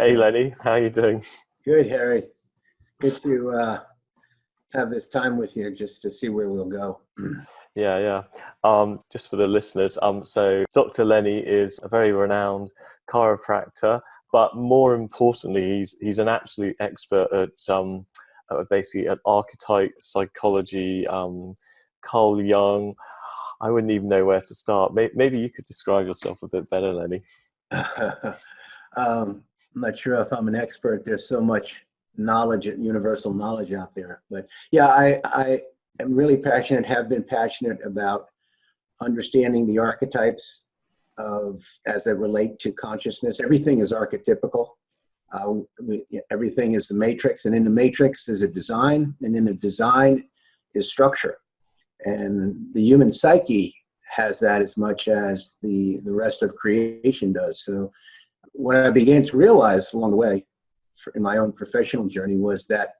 Hey Lenny, how are you doing? Good, Harry. Good to have this time with you just to see where we'll go. Yeah. Just for the listeners, so Dr. Lenny is a very renowned chiropractor, but more importantly, he's an absolute expert at basically at archetype psychology. Carl Jung. I wouldn't even know where to start. Maybe you could describe yourself a bit better, Lenny. I'm not sure if I'm an expert. There's so much knowledge, universal knowledge out there. But yeah, I am really passionate, have been passionate about understanding the archetypes as they relate to consciousness. Everything is archetypical. Everything is the matrix, and in the matrix is a design, and in the design is structure. And the human psyche has that as much as the rest of creation does. So what I began to realize along the way in my own professional journey was that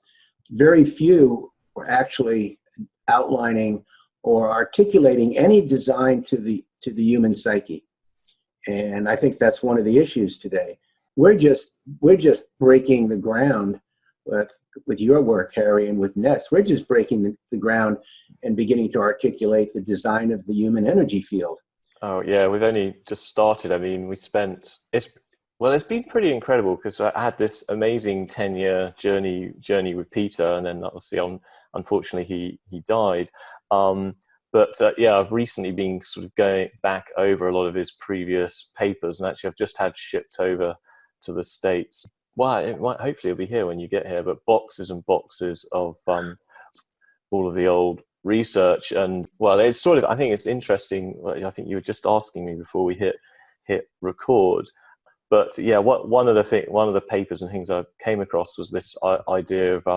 very few were actually outlining or articulating any design to the human psyche. And I think that's one of the issues today. We're just breaking the ground with your work, Harry, and with Ness. We're just breaking the ground and beginning to articulate the design of the human energy field. Oh yeah, we've only just started. I mean, it's been pretty incredible because I had this amazing 10-year journey with Peter, and then obviously unfortunately he died. Yeah, I've recently been sort of going back over a lot of his previous papers, and actually I've just had shipped over to the States. Well, hopefully it'll be here when you get here, but boxes and boxes of all of the old research. And well, it's sort of, I think it's interesting. I think you were just asking me before we hit record. But yeah, one of the papers and things I came across was this idea of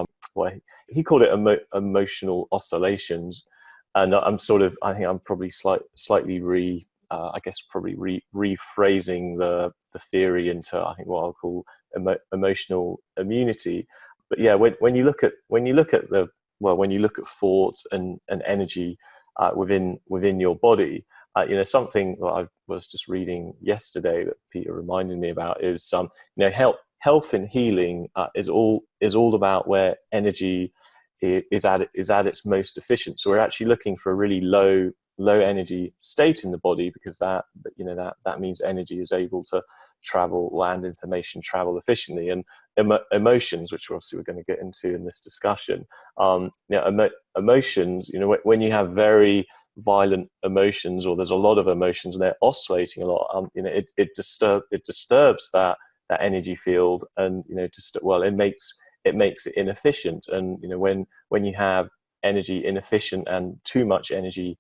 he called it emotional oscillations, and I think I'm probably slightly rephrasing the theory into, I think, what I'll call emotional immunity. But yeah, when you look at thought and energy within your body. Something that I was just reading yesterday that Peter reminded me about is, health and healing is all about where energy is at its most efficient. So we're actually looking for a really low energy state in the body, because that means energy is able to travel, and information travel efficiently. And emotions, which we're going to get into in this discussion, emotions, when you have very violent emotions, or there's a lot of emotions and they're oscillating a lot, it disturbs that energy field, and it makes it inefficient. And when you have energy inefficient and too much energy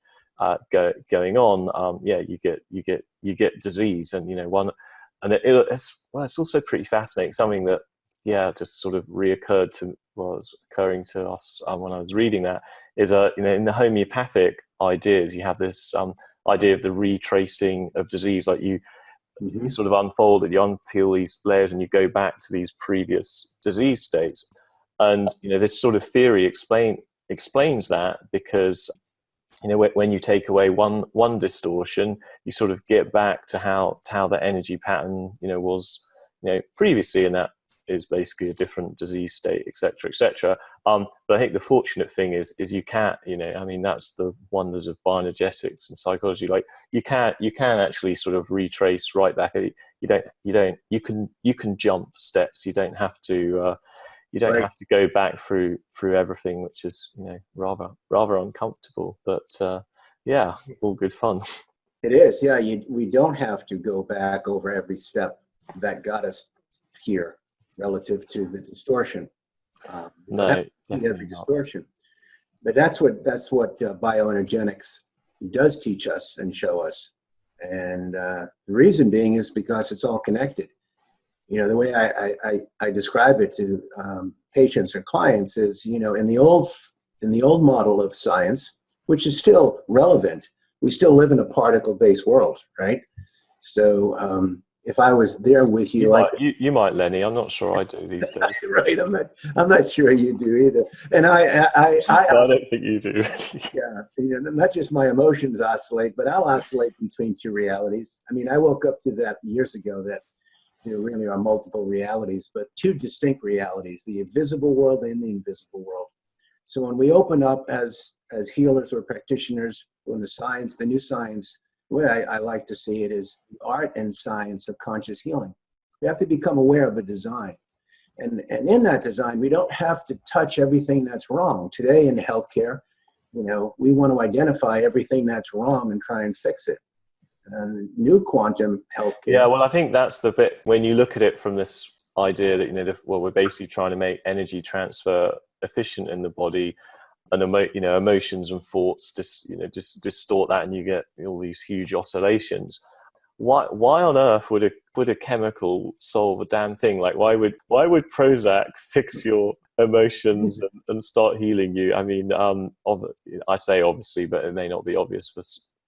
going on, you get disease. And it's also pretty fascinating. Something that just sort of was occurring to us when I was reading that is in the homeopathic ideas, you have this idea of the retracing of disease. Like you sort of unfold it, you unpeel these layers, and you go back to these previous disease states. And this sort of theory explains that, because when you take away one distortion, you sort of get back to how the energy pattern was previously, and that is basically a different disease state, etc. But I think the fortunate thing is you can't, that's the wonders of bioenergetics and psychology. Like you can actually sort of retrace right back. You can jump steps. You don't have to have to go back through everything, which is rather uncomfortable. But all good fun. It is. Yeah, we don't have to go back over every step that got us here relative to the distortion. No, every distortion. But that's what bioenergetics does teach us and show us. And the reason being is because it's all connected. The way I describe it to patients or clients is, in the old model of science, which is still relevant, we still live in a particle-based world, right? So if I was there with you, you might, Lenny. I'm not sure I do these days. Right, I'm not sure you do either. And I don't think you do. Yeah, not just my emotions oscillate, but I'll oscillate between two realities. I mean, I woke up to that years ago, that there really are multiple realities, but two distinct realities, the visible world and the invisible world. So when we open up as healers or practitioners, when the new science, the way I like to see it is the art and science of conscious healing. We have to become aware of a design. And in that design, we don't have to touch everything that's wrong. Today in healthcare, we want to identify everything that's wrong and try and fix it. And new quantum healthcare. Yeah, well, I think that's the bit when you look at it from this idea that we're basically trying to make energy transfer efficient in the body, and emotions and thoughts just distort that, and you get all these huge oscillations. Why on earth would a chemical solve a damn thing? Like why would Prozac fix your emotions and start healing you? I mean, I say obviously, but it may not be obvious for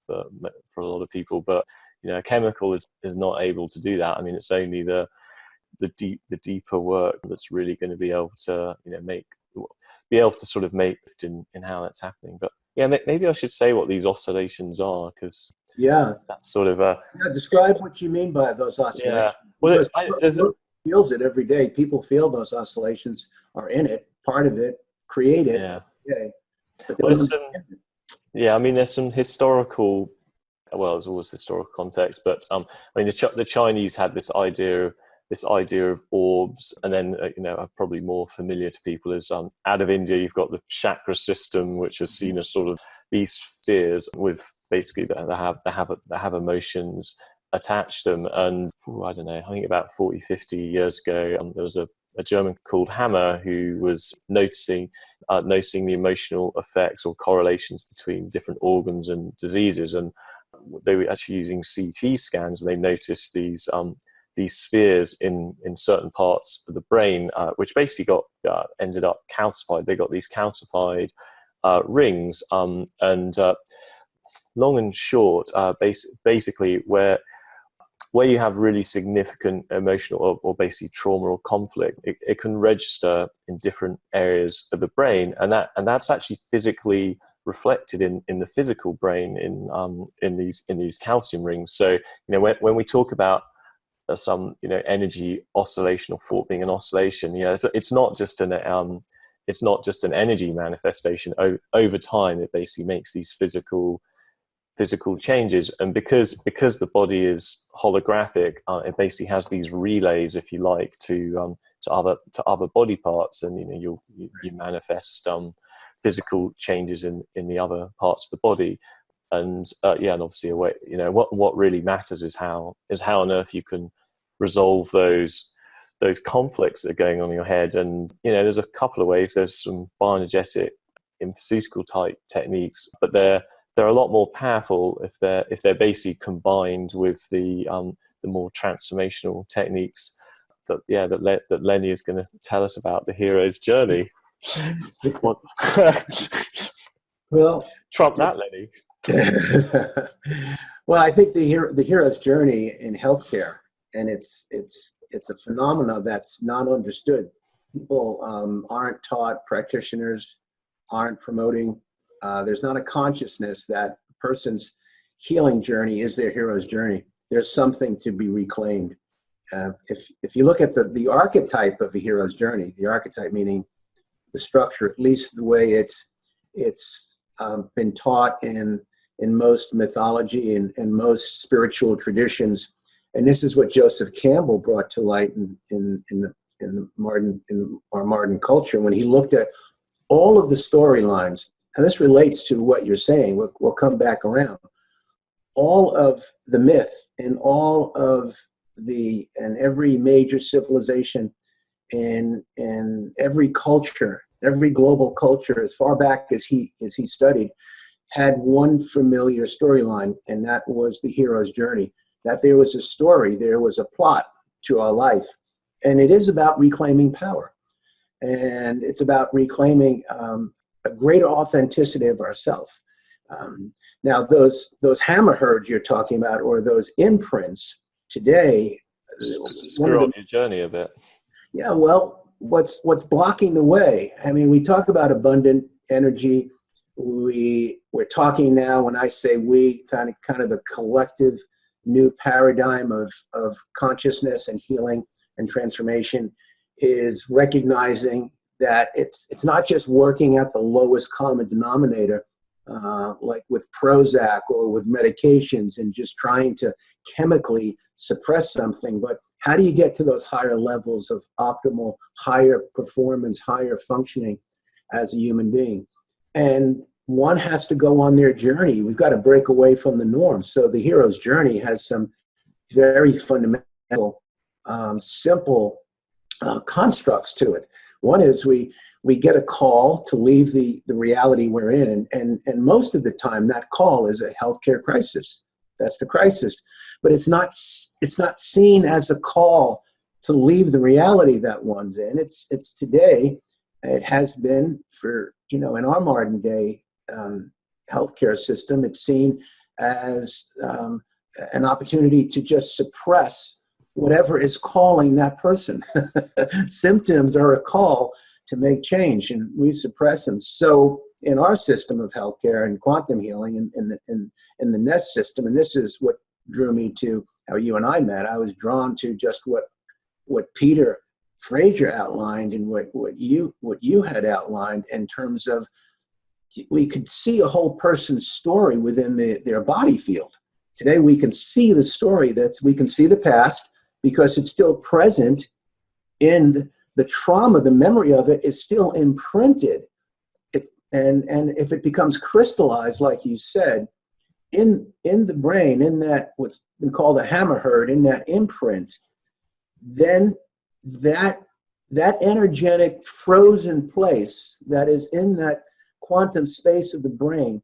a lot of people, but a chemical is not able to do that. I mean, it's only the deeper work that's really going to be able to sort of make in how that's happening. But yeah, maybe I should say what these oscillations are, because that's sort of describe what you mean by those oscillations. Well, feels it every day. People feel those oscillations are in it, part of it, create it. I mean, there's some historical, there's always historical context, but I mean, the Chinese had this idea of orbs, and then probably more familiar to people is out of India you've got the chakra system, which is seen as sort of these spheres with basically that have emotions attached to them. And I don't know, I think about 40-50 years ago there was a German called Hammer who was noticing the emotional effects or correlations between different organs and diseases, and they were actually using CT scans, and they noticed these spheres in certain parts of the brain, which basically ended up calcified. They got these calcified rings, and long and short, basically where you have really significant emotional or basically trauma or conflict, it can register in different areas of the brain, and that's actually physically reflected in the physical brain in these calcium rings. So when we talk about some energy oscillation or thought being an oscillation, it's not just an energy manifestation. Over time it basically makes these physical changes, and because the body is holographic, it basically has these relays, if you like, to other body parts, and you manifest physical changes in the other parts of the body. And and obviously what really matters is how on earth you can resolve those conflicts that are going on in your head. And there's a couple of ways. There's some bioenergetic pharmaceutical type techniques, but they're a lot more powerful if they're basically combined with the more transformational techniques that Lenny is going to tell us about, the hero's journey. Well, trump that, Lenny. Well, I think the hero's journey in healthcare, and it's a phenomena that's not understood. People aren't taught, practitioners aren't promoting. There's not a consciousness that a person's healing journey is their hero's journey. There's something to be reclaimed. If you look at the archetype of a hero's journey, the archetype meaning the structure, at least the way it's been taught in most mythology and most spiritual traditions, and this is what Joseph Campbell brought to light in our modern culture when he looked at all of the storylines. And this relates to what you're saying. We'll come back around. All of the myth and all of and every major civilization and every culture, every global culture, as far back as he studied, had one familiar storyline, and that was the hero's journey. That there was a story, there was a plot to our life, and it is about reclaiming power, and it's about reclaiming a greater authenticity of ourselves. Now, those hammer herds you're talking about, or those imprints today, screw up your journey a bit. Yeah, well, what's blocking the way? I mean, we talk about abundant energy. We're talking now. When I say we, kind of the collective new paradigm of consciousness and healing and transformation is recognizing that it's not just working at the lowest common denominator, like with Prozac or with medications and just trying to chemically suppress something, but how do you get to those higher levels of optimal, higher performance, higher functioning as a human being? And one has to go on their journey. We've got to break away from the norm. So the hero's journey has some very fundamental, simple constructs to it. One is we get a call to leave the reality we're in. And most of the time, that call is a healthcare crisis. That's the crisis. But it's not seen as a call to leave the reality that one's in. It's today, it has been for, in our modern day healthcare system, it's seen as an opportunity to just suppress whatever is calling that person. Symptoms are a call to make change, and we suppress them. So in our system of healthcare and quantum healing in the NEST system, and this is what drew me to how you and I met, I was drawn to just what Peter Frazier outlined and what you had outlined in terms of we could see a whole person's story within their body field. Today we can see the story, we can see the past because it's still present in the trauma, the memory of it is still imprinted. And if it becomes crystallized, like you said, in the brain, in that what's been called a hammerherd, in that imprint, then that energetic frozen place that is in that quantum space of the brain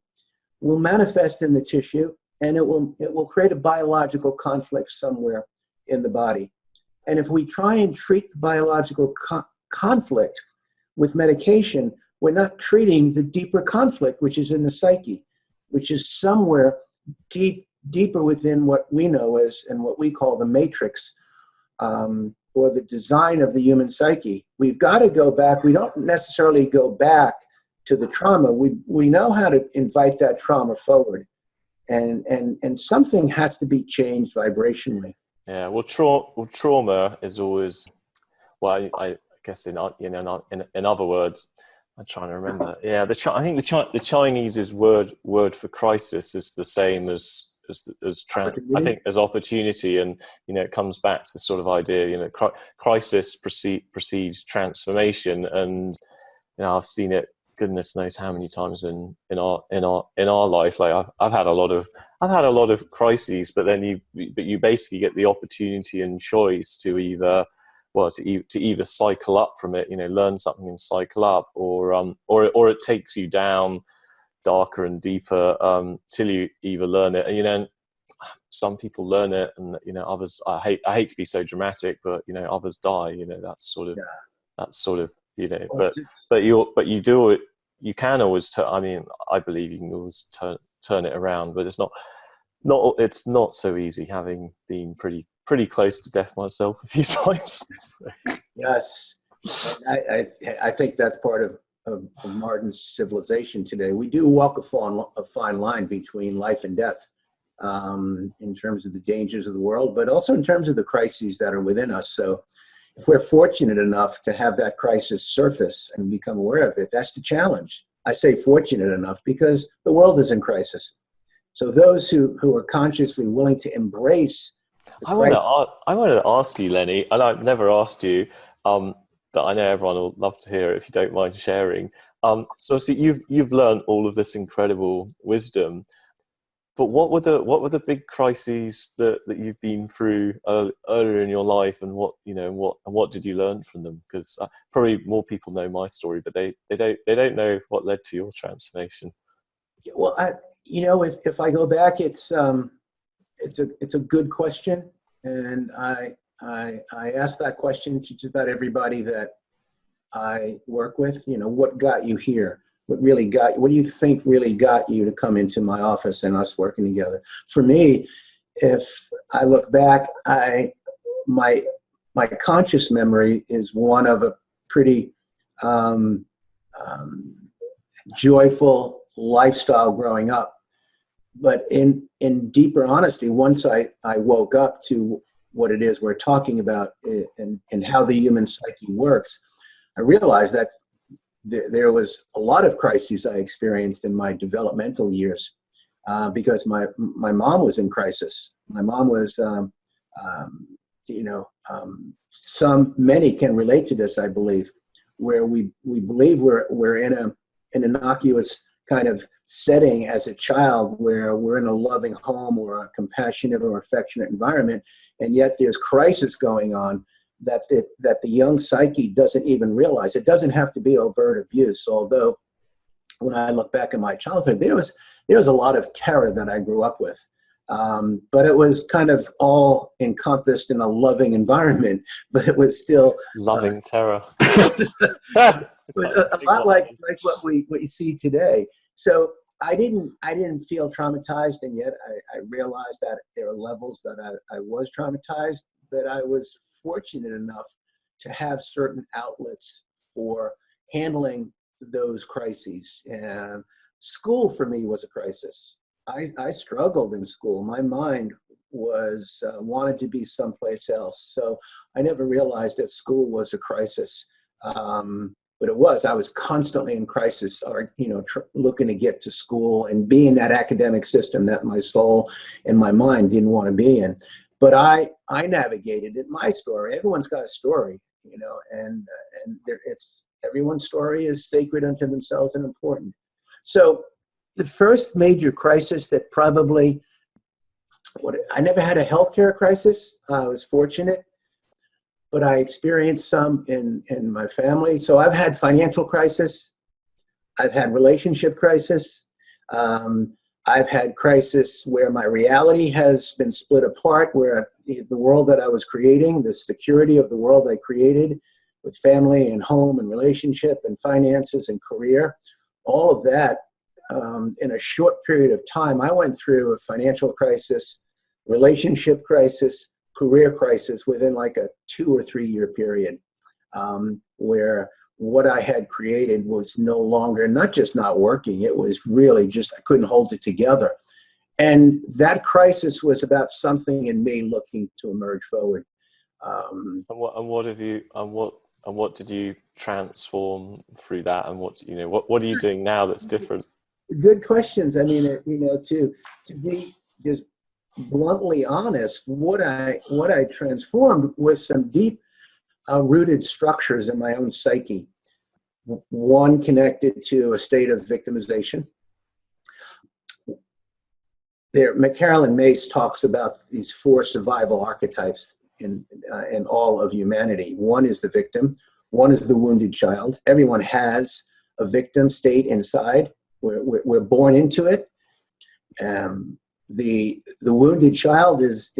will manifest in the tissue, and it will create a biological conflict somewhere in the body. And if we try and treat the biological conflict with medication, we're not treating the deeper conflict, which is in the psyche, which is somewhere deeper within what we know as, and what we call the matrix, or the design of the human psyche. We've got to go back. We don't necessarily go back to the trauma. We know how to invite that trauma forward, and something has to be changed vibrationally. Yeah, well, trauma is always, well, I guess in other words, I'm trying to remember. Yeah, I think the Chinese's word for crisis is the same as I think as opportunity, and it comes back to the sort of idea, crisis precedes transformation, and I've seen it, goodness knows how many times in our life. Like I've had a lot of crises, but then you basically get the opportunity and choice to either cycle up from it, learn something and cycle up, or it takes you down darker and deeper till you either learn it. And some people learn it, and others. I hate to be so dramatic, but others die. That's sort of but you do it. You can always I believe you can always turn it around, but it's not so easy, having been pretty close to death myself a few times. Yes, I think that's part of modern civilization today. We do walk a fine line between life and death, in terms of the dangers of the world, but also in terms of the crises that are within us. So if we're fortunate enough to have that crisis surface and become aware of it, that's the challenge. I say fortunate enough because the world is in crisis. So those who are consciously willing to embrace. I want to ask you, Lenny, and I've never asked you, that I know everyone will love to hear it if you don't mind sharing. So you've learned all of this incredible wisdom, but what were the big crises that you've been through earlier in your life, and what did you learn from them? Because probably more people know my story, but they don't know what led to your transformation. Well, if I go back, it's a good question, and I ask that question to just about everybody that I work with. What got you here? What do you think really got you to come into my office and us working together? For me, if I look back, my conscious memory is one of a pretty joyful lifestyle growing up. but in deeper honesty, once I woke up to what it is we're talking about and how the human psyche works, I realized that there was a lot of crises I experienced in my developmental years because my mom was in crisis. My mom was, many can relate to this, I believe, where we believe we're in an innocuous kind of setting as a child where we're in a loving home or a compassionate or affectionate environment, and yet there's crisis going on that the young psyche doesn't even realize. It doesn't have to be overt abuse, although when I look back at my childhood, there was a lot of terror that I grew up with. But it was kind of all encompassed in a loving environment, but it was still loving terror. a lot like what we see today. So I didn't feel traumatized, and yet I realized that there are levels that I was traumatized, but I was fortunate enough to have certain outlets for handling those crises. And school for me was a crisis. I struggled in school. My mind was wanted to be someplace else. So I never realized that school was a crisis. But it was. I was constantly in crisis, or looking to get to school and be in that academic system that my soul and my mind didn't want to be in. But I navigated it. My story. Everyone's got a story, and everyone's story is sacred unto themselves and important. So the first major crisis that I never had a healthcare crisis. I was fortunate. But I experienced some in my family. So I've had financial crisis. I've had relationship crisis. I've had crisis where my reality has been split apart, where the world that I was creating, the security of the world I created with family and home and relationship and finances and career, all of that in a short period of time. I went through a financial crisis, relationship crisis, career crisis within like a 2 or 3 year period, where what I had created was no longer, not just not working, it was really just, I couldn't hold it together. And that crisis was about something in me looking to emerge forward. And what did you transform through that? And what are you doing now that's different? Good questions. I mean, to be just bluntly honest, what I transformed was some deep rooted structures in my own psyche. One connected to a state of victimization. Carolyn Mace talks about these 4 survival archetypes in all of humanity. One is the victim. One is the wounded child. Everyone has a victim state inside. We're born into it. The wounded child is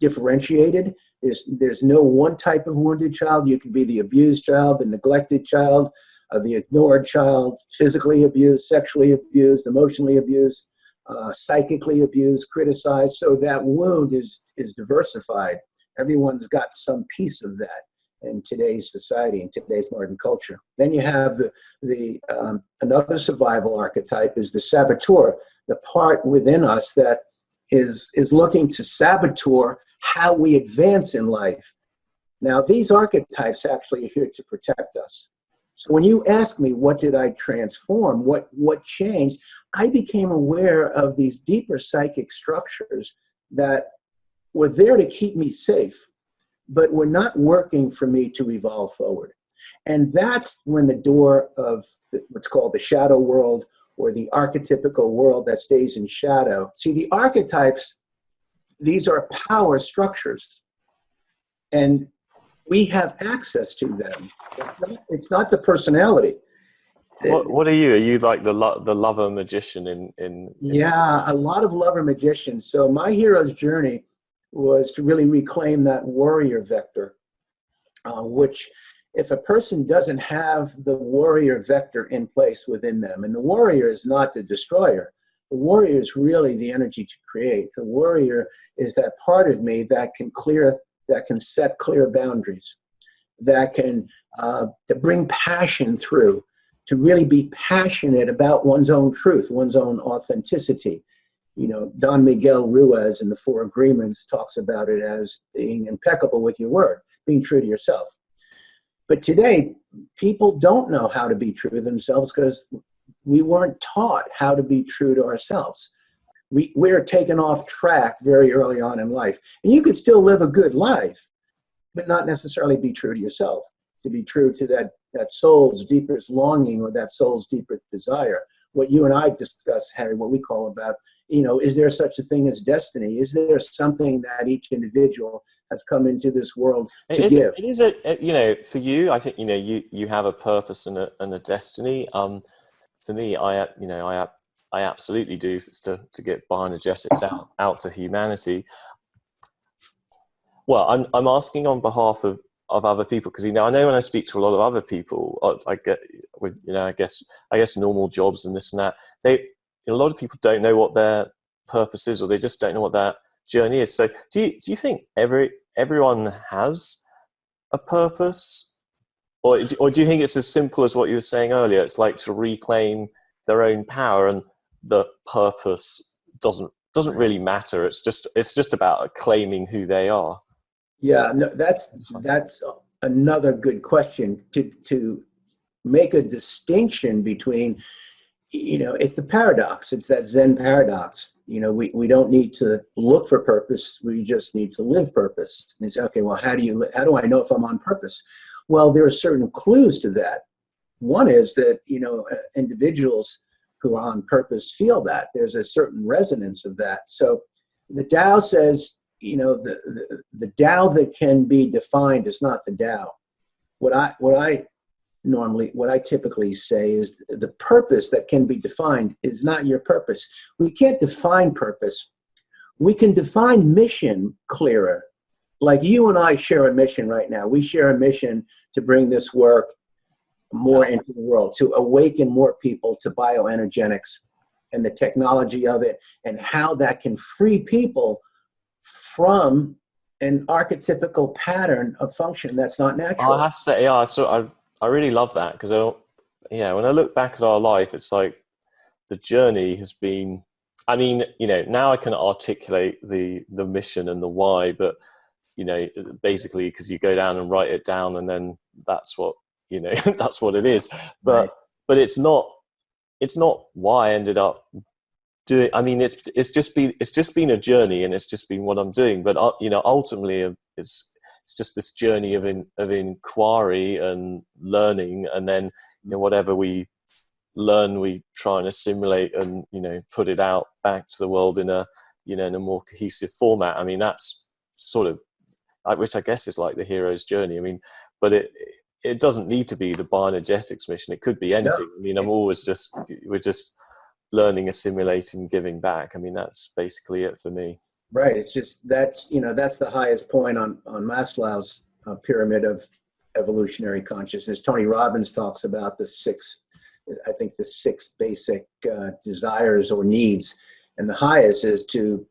differentiated. There's no one type of wounded child. You can be the abused child, the neglected child, the ignored child, physically abused, sexually abused, emotionally abused, psychically abused, criticized. So that wound is diversified. Everyone's got some piece of that in today's society, in today's modern culture. Then you have another survival archetype is the saboteur, the part within us that is looking to saboteur how we advance in life. Now, these archetypes actually are here to protect us. So when you ask me, what did I transform? What changed? I became aware of these deeper psychic structures that were there to keep me safe, but were not working for me to evolve forward. And that's when the door of what's called the shadow world, or the archetypical world that stays in shadow. See, the archetypes, these are power structures, and we have access to them. It's not the personality. What are you? Are you like the lover magician in Yeah, a lot of lover magicians. So my hero's journey was to really reclaim that warrior vector, which if a person doesn't have the warrior vector in place within them, and the warrior is not the destroyer, the warrior is really the energy to create. The warrior is that part of me that can set clear boundaries, that can to bring passion through, to really be passionate about one's own truth, one's own authenticity. Don Miguel Ruiz in the Four Agreements talks about it as being impeccable with your word, being true to yourself. But today, people don't know how to be true to themselves because we weren't taught how to be true to ourselves. We're taken off track very early on in life. And you could still live a good life, but not necessarily be true to yourself, to be true to that soul's deepest longing or that soul's deepest desire. What you and I discuss, Harry, what we call about, is there such a thing as destiny? Is there something that each individual has come into this world to give? It is for you, I think, you have a purpose and a destiny. For me, I absolutely do. It's to get bioenergetics out to humanity. Well, I'm asking on behalf of other people, because I know when I speak to a lot of other people, I get with I guess normal jobs and this and that, a lot of people don't know what their purpose is, or they just don't know what that journey is. So do you think everyone has a purpose, or do you think it's as simple as what you were saying earlier? It's like to reclaim their own power, and the purpose doesn't really matter. It's just about claiming who they are. Yeah, no, that's another good question to make a distinction between, it's the paradox. It's that Zen paradox. We don't need to look for purpose. We just need to live purpose. And say, okay, well, how do I know if I'm on purpose? Well, there are certain clues to that. One is that, individuals who are on purpose feel that there's a certain resonance of that. So the Tao says, the Tao that can be defined is not the Tao. What I typically say is the purpose that can be defined is not your purpose. We can't define purpose. We can define mission clearer. Like you and I share a mission right now. We share a mission to bring this work more into the world, to awaken more people to bioenergetics and the technology of it, and how that can free people from an archetypical pattern of function that's not natural. I have to say, I really love that, because when I look back at our life, it's like the journey has been, now I can articulate the mission and the why, but basically because you go down and write it down, and then that's what that's what it is. But it's not why I ended up doing. It's just been a journey, and it's just been what I'm doing. But ultimately, it's just this journey of inquiry and learning, and then whatever we learn, we try and assimilate and put it out back to the world in a in a more cohesive format. That's sort of, which I guess is like the hero's journey. But it doesn't need to be the bioenergetics mission. It could be anything. No. We're just learning, assimilating, giving back. That's basically it for me. Right. It's just that's the highest point on Maslow's pyramid of evolutionary consciousness. Tony Robbins talks about the six basic desires or needs, and the highest is to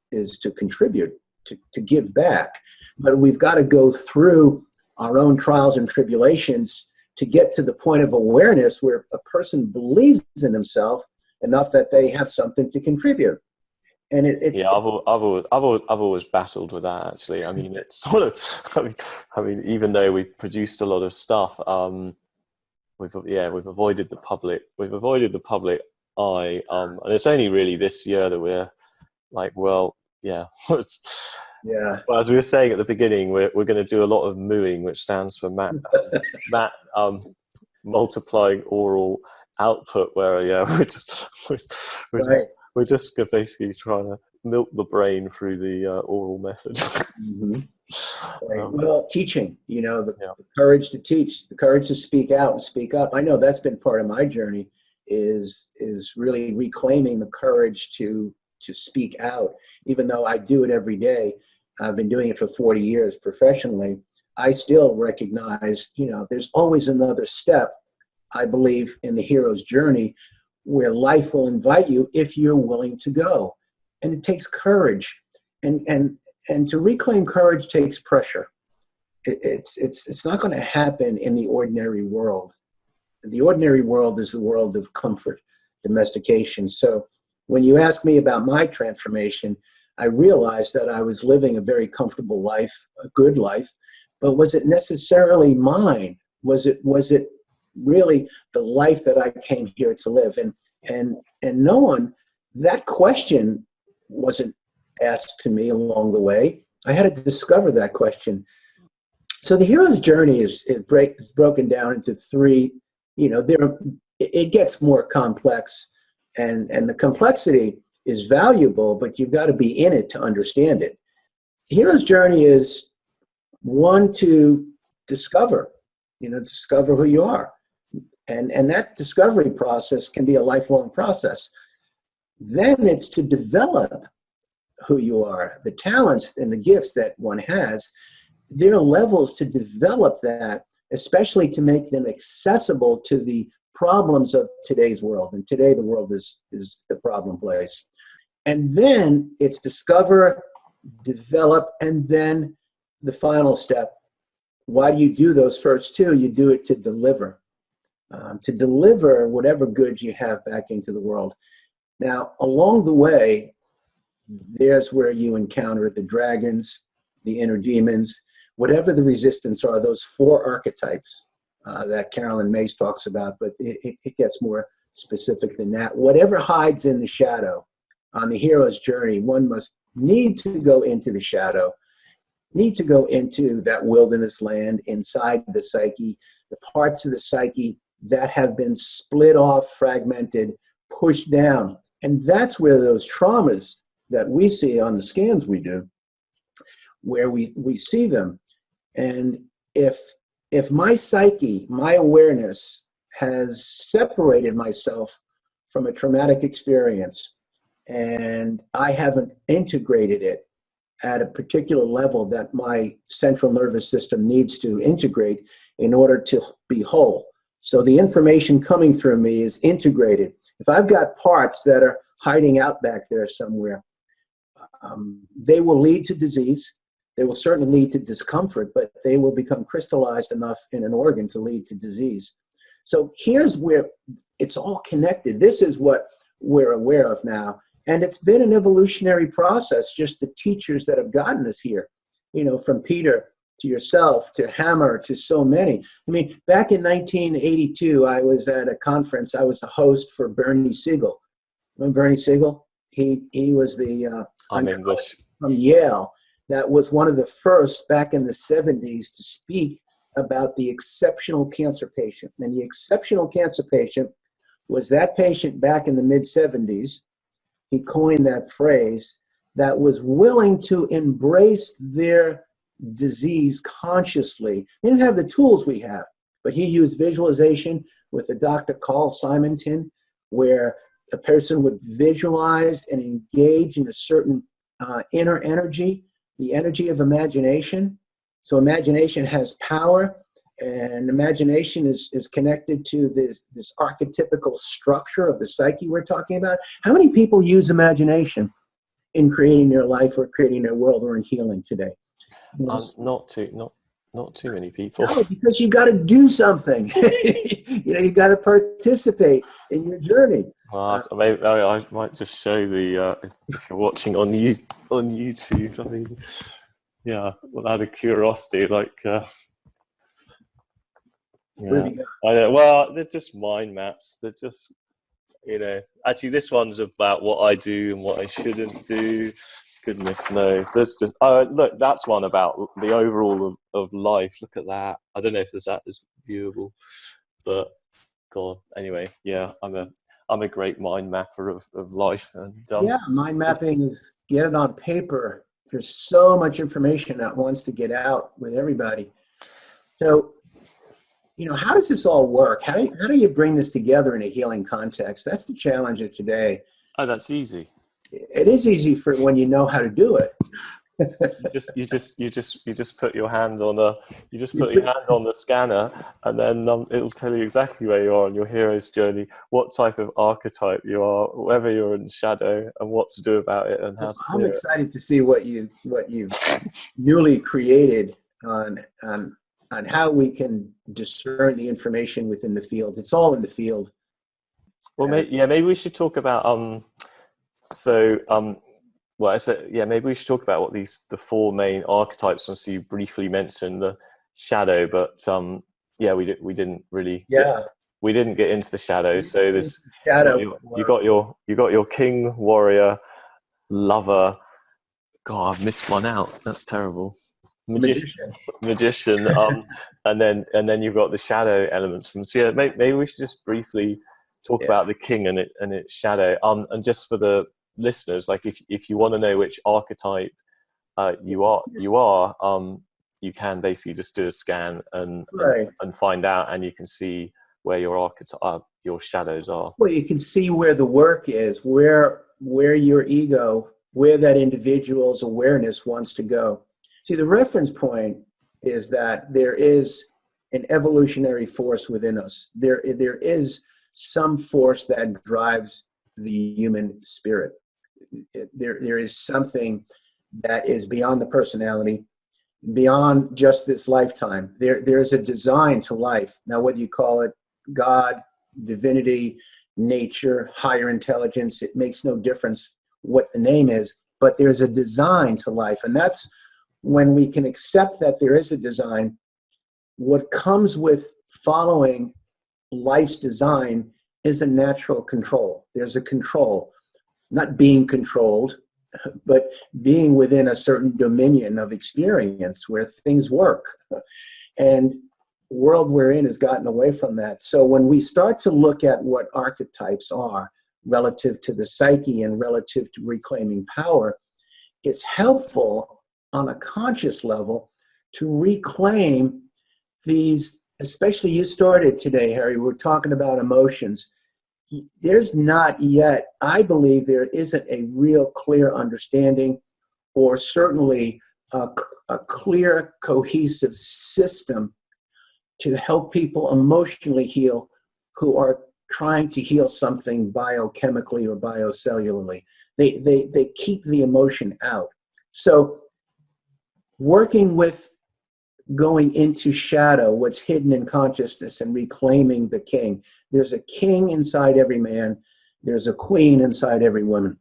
contribute, to give back. But we've got to go through our own trials and tribulations to get to the point of awareness where a person believes in himself enough that they have something to contribute. And it's I've always battled with that, actually. It's sort of, even though we've produced a lot of stuff, we've avoided the public eye, and it's only really this year that we're like, well, yeah. Yeah. Well, as we were saying at the beginning, we're going to do a lot of mooing, which stands for Matt multiplying oral output, where we're just basically trying to milk the brain through the oral method. Mm-hmm. Right. Well, teaching, the courage to teach, the courage to speak out and speak up. I know that's been part of my journey, is really reclaiming the courage to speak out. Even though I do it every day, I've been doing it for 40 years professionally, I still recognize, there's always another step, I believe, in the hero's journey, where life will invite you if you're willing to go. And it takes courage. And to reclaim courage takes pressure. It's not going to happen in the ordinary world. The ordinary world is the world of comfort, domestication. So when you ask me about my transformation, I realized that I was living a very comfortable life, a good life, but was it necessarily mine? Was it really the life that I came here to live? And no one, that question wasn't asked to me along the way. I had to discover that question. So the hero's journey is broken down into three. It gets more complex, and the complexity is valuable, but you've got to be in it to understand it. The hero's journey is one to discover who you are. And that discovery process can be a lifelong process. Then it's to develop who you are, the talents and the gifts that one has. There are levels to develop that, especially to make them accessible to the problems of today's world. And today the world is the problem place. And then it's discover, develop, and then the final step. Why do you do those first two? You do it to deliver whatever goods you have back into the world. Now, along the way, there's where you encounter the dragons, the inner demons, whatever the resistance are, those 4 archetypes that Carolyn Mace talks about, but it gets more specific than that. Whatever hides in the shadow on the hero's journey, one must need to go into the shadow, need to go into that wilderness land inside the psyche, the parts of the psyche that have been split off, fragmented, pushed down. And that's where those traumas that we see on the scans we do, where we see them. And if my psyche, my awareness has separated myself from a traumatic experience and I haven't integrated it at a particular level that my central nervous system needs to integrate in order to be whole. So the information coming through me is integrated. If I've got parts that are hiding out back there somewhere, they will lead to disease. They will certainly lead to discomfort, but they will become crystallized enough in an organ to lead to disease. So here's where it's all connected. This is what we're aware of now. And it's been an evolutionary process, just the teachers that have gotten us here, from Peter to yourself, to Hammer, to so many. I mean, back in 1982, I was at a conference. I was the host for Bernie Siegel. Remember Bernie Siegel? He was the I'm English. From Yale. That was one of the first back in the 70s to speak about the exceptional cancer patient. And the exceptional cancer patient was that patient back in the mid-70s. He coined that phrase, that was willing to embrace their disease consciously. They didn't have the tools we have, but he used visualization with a Dr. Carl Simonton, where a person would visualize and engage in a certain inner energy, the energy of imagination. So imagination has power, and imagination is connected to this archetypical structure of the psyche we're talking about. How many people use imagination in creating their life or creating their world or in healing today? Not too many people. No, because you got to do something. You got to participate in your journey. Maybe I might just show the if you're watching on YouTube. I mean, yeah, well, out of curiosity, well, they're just mind maps. They're just, actually this one's about what I do and what I shouldn't do. Goodness knows. There's just, look, that's one about the overall of life. Look at that. I don't know if that is viewable, but God, anyway, yeah, I'm a great mind mapper of life. And mind mapping is, get it on paper. There's so much information that wants to get out with everybody. So, how does this all work? How do you bring this together in a healing context? That's the challenge of today. Oh, that's easy. It is easy for when you know how to do it. you just put your hand on the scanner, and then it'll tell you exactly where you are on your hero's journey, what type of archetype you are, whether you're in shadow, and what to do about it, and how to. I'm excited to see what you've newly created on how we can discern the information within the field. It's all in the field. Well, maybe we should talk about So, well, I said, yeah, maybe we should talk about what the four main archetypes. So you briefly mentioned the shadow, but yeah, we didn't really Yeah. we didn't get into the shadow. So this Shadow. you got your king, warrior, lover. God, I've missed one out. That's terrible. Magician, Magician. magician. And then you've got the shadow elements. And so yeah, maybe we should just briefly talk Yeah. about the king and its shadow. And just for the listeners, like if you want to know which archetype you are, you can basically just do a scan Right. and find out, and you can see where your archetype, your shadows are. Well, you can see where the work is, where your ego, where that individual's awareness wants to go. See, the reference point is that there is an evolutionary force within us. There is some force that drives the human spirit. There is something that is beyond the personality, beyond just this lifetime. There is a design to life. Now, whether you call it God, divinity, nature, higher intelligence, it makes no difference what the name is, but there's a design to life. And that's when we can accept that there is a design. What comes with following life's design is a natural control. There's a control, not being controlled, but being within a certain dominion of experience where things work. And the world we're in has gotten away from that. So when we start to look at what archetypes are relative to the psyche and relative to reclaiming power, it's helpful on a conscious level to reclaim these, especially you started today, Harry, we're talking about emotions. There's not yet, I believe there isn't a real clear understanding or certainly a clear, cohesive system to help people emotionally heal who are trying to heal something biochemically or biocellularly. They keep the emotion out. So working with going into shadow, what's hidden in consciousness, and reclaiming the king. There's a king inside every man. There's a queen inside every woman.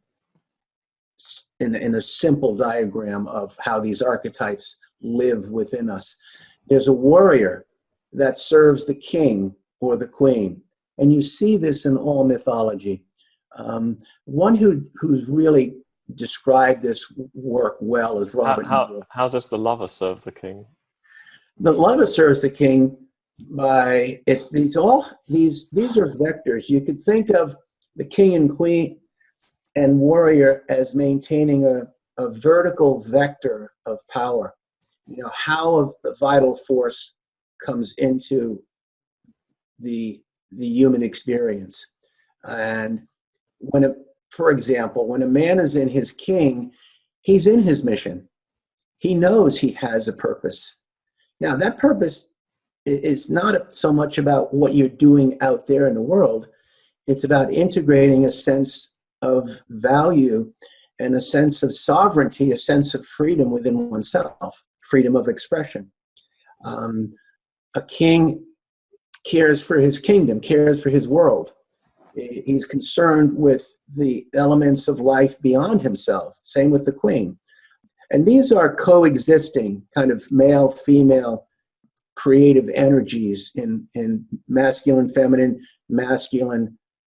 In a simple diagram of how these archetypes live within us. There's a warrior that serves the king or the queen. And you see this in all mythology. One who's really described this work well is Robert. How does the lover serve the king? The lover serves the king by these are vectors. You could think of the king and queen and warrior as maintaining a vertical vector of power. You know, how the vital force comes into the human experience. And for example, when a man is in his king, he's in his mission. He knows he has a purpose. Now, that purpose is not so much about what you're doing out there in the world. It's about integrating a sense of value and a sense of sovereignty, a sense of freedom within oneself, freedom of expression. A king cares for his kingdom, cares for his world. He's concerned with the elements of life beyond himself. Same with the queen. And these are coexisting kind of male, female, creative energies in masculine, feminine, masculine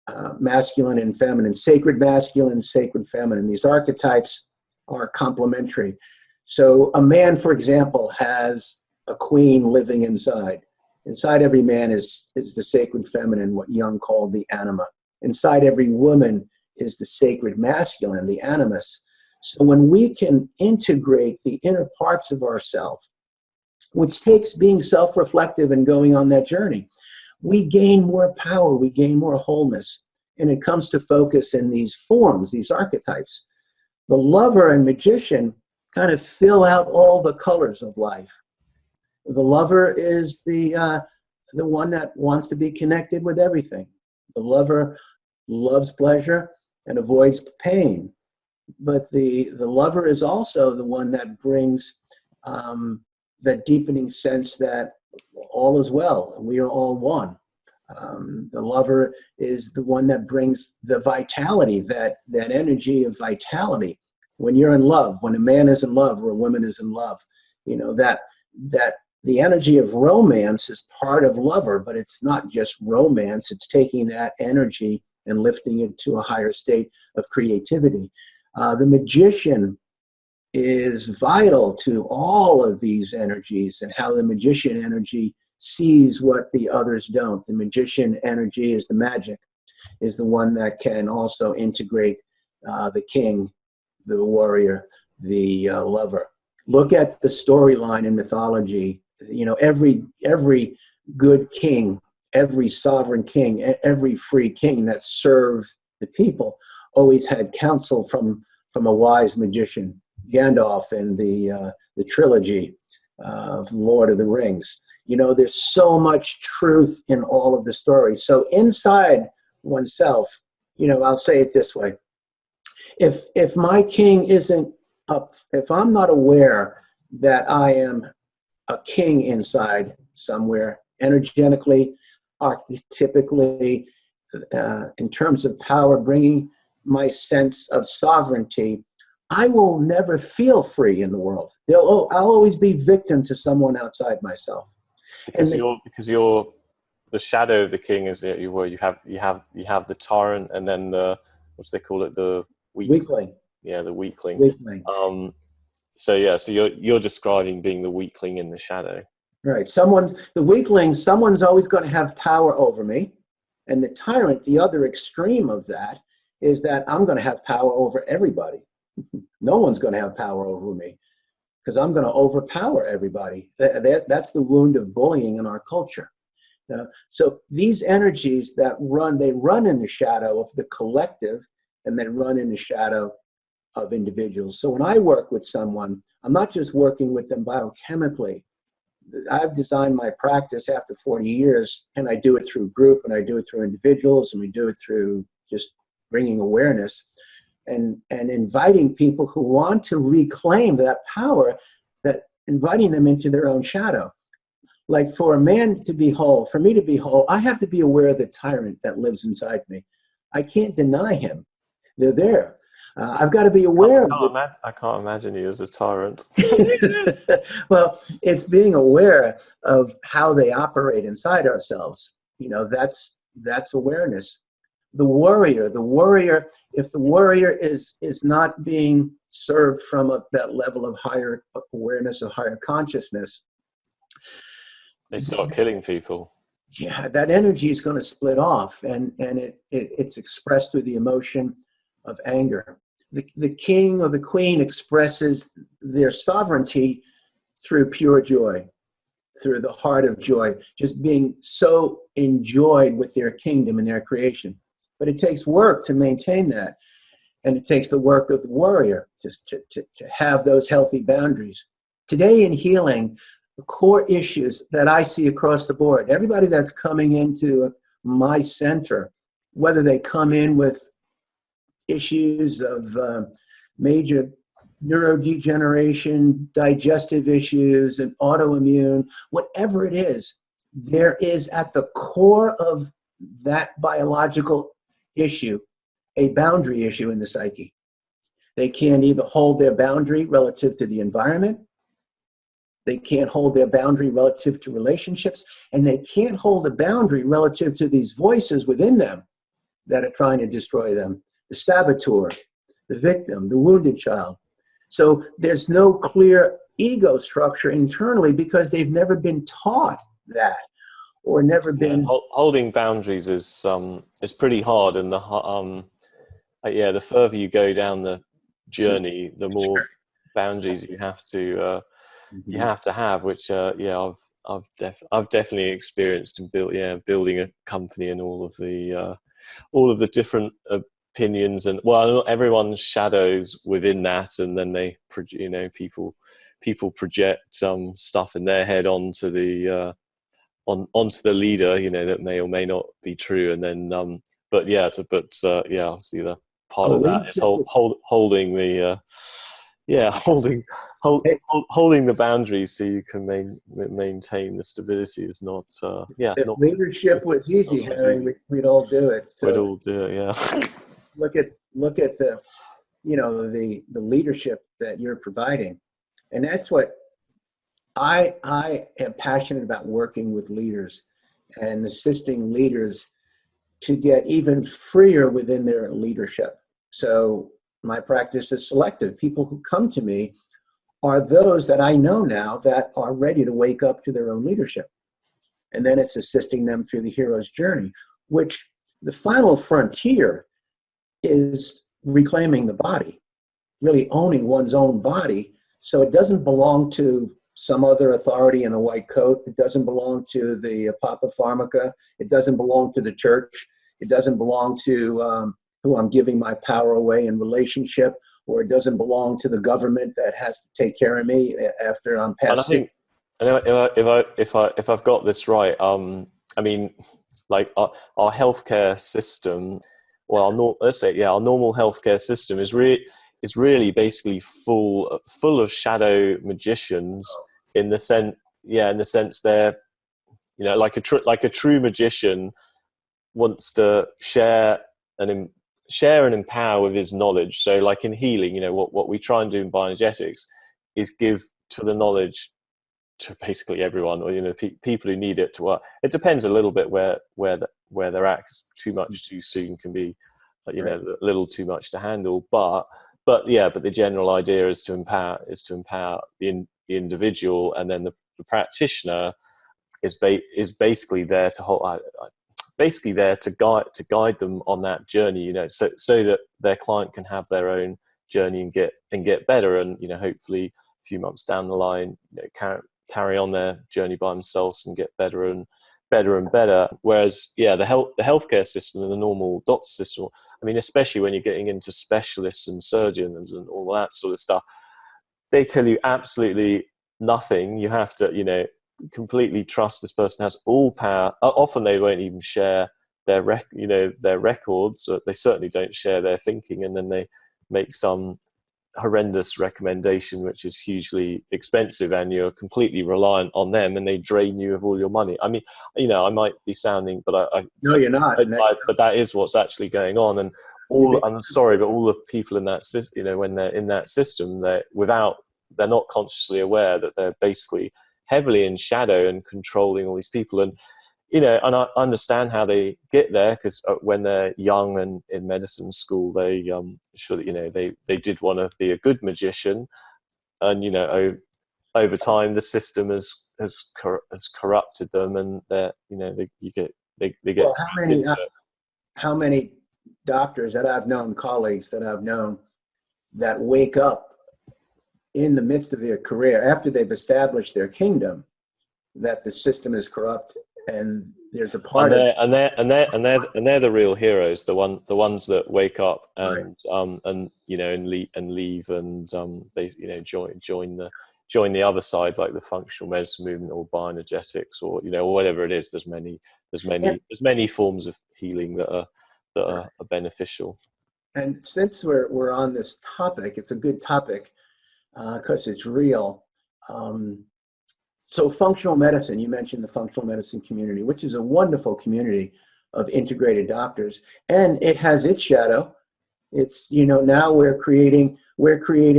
and feminine, sacred masculine, sacred feminine. These archetypes are complementary. So a man, for example, has a queen living inside. Inside every man is the sacred feminine, what Jung called the anima. Inside every woman is the sacred masculine, the animus. So when we can integrate the inner parts of ourselves, which takes being self-reflective and going on that journey, we gain more power, we gain more wholeness. And it comes to focus in these forms, these archetypes. The lover and magician kind of fill out all the colors of life. The lover is the one that wants to be connected with everything. The lover loves pleasure and avoids pain. But the lover is also the one that brings that deepening sense that all is well and we are all one. The lover is the one that brings the vitality, that energy of vitality. When you're in love, when a man is in love or a woman is in love, that the energy of romance is part of lover, but it's not just romance. It's taking that energy and lifting it to a higher state of creativity. The magician is vital to all of these energies, and how the magician energy sees what the others don't. The magician energy is the magic, is the one that can also integrate the king, the warrior, the lover. Look at the storyline in mythology. Every good king, every sovereign king, every free king that served the people always had counsel from a wise magician. Gandalf in the trilogy of Lord of the Rings. There's so much truth in all of the stories. So inside oneself, I'll say it this way. If my king isn't up, if I'm not aware that I am a king inside somewhere, energetically, archetypically, in terms of power, bringing my sense of sovereignty, I will never feel free in the world. I'll always be victim to someone outside myself. Because you're the shadow of the king is where you have the tyrant, and then the, what do they call it, the weakling. Yeah, the weakling. So you're describing being the weakling in the shadow. Right. The weakling, someone's always going to have power over me, and the tyrant, the other extreme of that, is that I'm going to have power over everybody. No one's going to have power over me because I'm going to overpower everybody. That's the wound of bullying in our culture. So these energies they run in the shadow of the collective, and they run in the shadow of individuals. So when I work with someone, I'm not just working with them biochemically. I've designed my practice after 40 years, and I do it through group, and I do it through individuals, and we do it through just bringing awareness. And inviting people who want to reclaim that power, that inviting them into their own shadow. Like for a man to be whole, for me to be whole, I have to be aware of the tyrant that lives inside me. I can't deny him. They're there. I've got to be aware of it. I can't imagine you as a tyrant. Well, it's being aware of how they operate inside ourselves. That's awareness. The warrior, if the warrior is not being served from that level of higher awareness, of higher consciousness, they start killing people. Yeah, that energy is going to split off, and it's expressed through the emotion of anger. The king or the queen expresses their sovereignty through pure joy, through the heart of joy, just being so enjoyed with their kingdom and their creation. But it takes work to maintain that. And it takes the work of the warrior just to have those healthy boundaries. Today in healing, the core issues that I see across the board, everybody that's coming into my center, whether they come in with issues of major neurodegeneration, digestive issues, and autoimmune, whatever it is, there is at the core of that biological issue a boundary issue in the psyche. They can't either hold their boundary relative to the environment, they can't hold their boundary relative to relationships, and they can't hold a boundary relative to these voices within them that are trying to destroy them. The saboteur, the victim, the wounded child. So there's no clear ego structure internally because they've never been taught that, or never been. Holding boundaries is pretty hard, and the further you go down the journey, the more boundaries you have to have. Which I've definitely experienced and building a company and all of the different opinions, and not everyone's shadows within that, and then they people project some stuff in their head onto the leader, that may or may not be true, and then obviously the part of that is holding yeah, Hey, holding the boundaries so you can maintain the stability is not if not leadership was easy, always Harry, easy. we'd all do it. We'd So all do it, yeah. look at the, the leadership that you're providing. And that's what I am passionate about, working with leaders and assisting leaders to get even freer within their leadership. So my practice is selective. People who come to me are those that I know now that are ready to wake up to their own leadership. And then it's assisting them through the hero's journey, which the final frontier is reclaiming the body, really owning one's own body. So it doesn't belong to some other authority in a white coat. It doesn't belong to the Papa Pharmaca. It doesn't belong to the church. It doesn't belong to who I'm giving my power away in relationship, or it doesn't belong to the government that has to take care of me after I'm And I past 60. think, and if I've got this right, I mean, like our healthcare system, well, let's say, yeah, our normal healthcare system is really basically full of shadow magicians in the sense, yeah, in the sense they're, like a true magician wants to share and empower with his knowledge. So like in healing, what we try and do in bioenergetics is give to the knowledge to basically everyone, or people who need it to work. It depends a little bit where they're at. 'Cause too much too soon can be, Right. a little too much to handle. But the general idea is to empower the individual, and then the practitioner is basically there to hold, basically there to guide them on that journey, so that their client can have their own journey and get better, and hopefully a few months down the line, carry on their journey by themselves and get better and better. Whereas, the healthcare system and the normal doctor system, I mean, especially when you're getting into specialists and surgeons and all that sort of stuff, they tell you absolutely nothing. You have to, completely trust this person has all power. Often they won't even share their records. They certainly don't share their thinking, and then they make some horrendous recommendation which is hugely expensive, and you're completely reliant on them, and they drain you of all your money. I mean, I might be sounding, but No, you're not. but that is what's actually going on. And I'm sorry, but all the people in that system, when they're in that system, they're not consciously aware that they're basically heavily in shadow and controlling all these people. And and I understand how they get there, because when they're young and in medicine school, they they did want to be a good magician, and over time the system has corrupted them, and they get Well, trapped into it. how many doctors that I've known, colleagues that I've known, that wake up in the midst of their career after they've established their kingdom, that the system is corrupt, and there's a part of they're the real heroes, the ones that wake up right. and leave and they join the other side, like the functional medicine movement or bioenergetics, or or whatever it is. There's many forms of healing that are beneficial. And since we're on this topic, it's a good topic because it's real. So functional medicine, you mentioned the functional medicine community, which is a wonderful community of integrated doctors, and it has its shadow. It's, now we're creating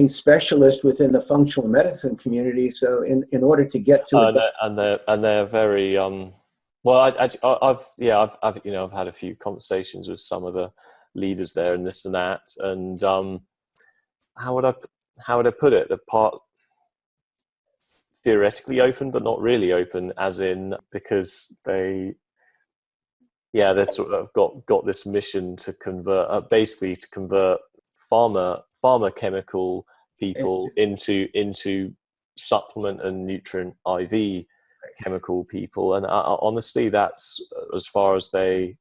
specialists within the functional medicine community. So in order to get to they're very well. I've had a few conversations with some of the leaders there and this and that, and how would I put it? The part theoretically open, but not really open, as in, because they sort of got this mission to convert, basically to convert pharma chemical people into supplement and nutrient IV chemical people. And honestly, that's as far as they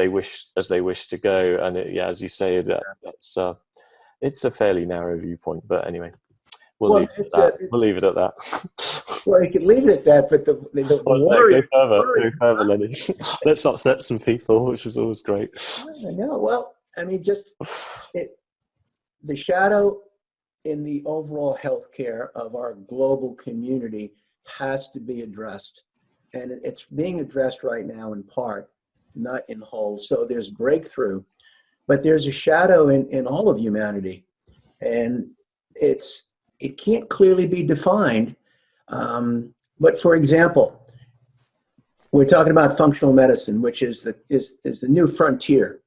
wish to go. And as you say, that's it's a fairly narrow viewpoint, but anyway. We'll leave it at that. Well, you can leave it at that, but the warrior... Go further, Lenny. Let's upset some people, which is always great. No, well, I mean, the shadow in the overall healthcare of our global community has to be addressed. And it's being addressed right now in part, not in whole. So there's breakthrough, but there's a shadow in all of humanity. And it can't clearly be defined. But for example, we're talking about functional medicine, which is the new frontier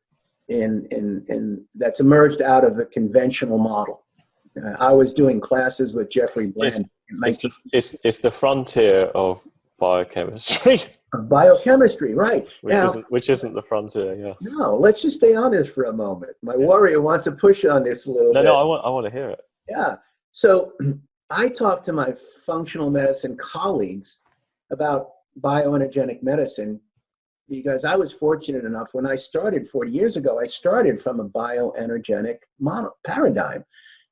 in that's emerged out of the conventional model. I was doing classes with Jeffrey Bland. It's the frontier of biochemistry. Biochemistry, right. Which isn't the frontier, yeah. No, let's just stay on this for a moment. My warrior wants to push on this a little bit. No, I want to hear it. Yeah. So I talk to my functional medicine colleagues about bioenergetic medicine because I was fortunate enough when I started 40 years ago, I started from a bioenergetic paradigm.